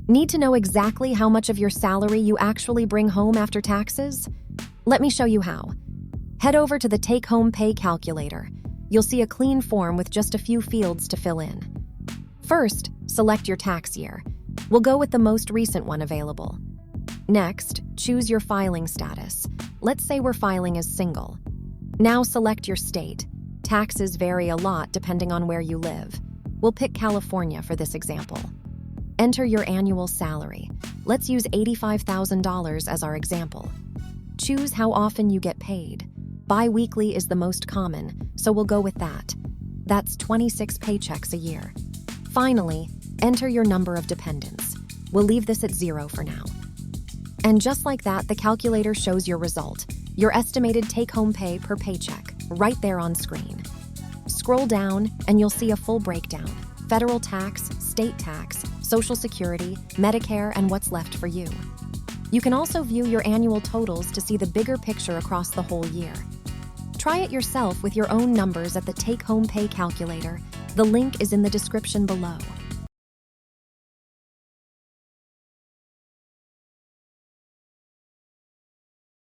Need to know exactly how much of your salary you actually bring home after taxes? Let me show you how. Head over to the take-home pay calculator. You'll see a clean form with just a few fields to fill in. First, select your tax year. We'll go with the most recent one available. Next, choose your filing status. Let's say we're filing as single. Now select your state. Taxes vary a lot depending on where you live. We'll pick California for this example. Enter your annual salary. Let's use $85,000 as our example. Choose how often you get paid. Bi-weekly is the most common, so we'll go with that. That's 26 paychecks a year. Finally, enter your number of dependents. We'll leave this at 0 for now. And just like that, the calculator shows your result, your estimated take-home pay per paycheck, right there on screen. Scroll down and you'll see a full breakdown: federal tax, state tax, Social Security, Medicare, and what's left for you. You can also view your annual totals to see the bigger picture across the whole year. Try it yourself with your own numbers at the take-home pay calculator. The link is in the description below.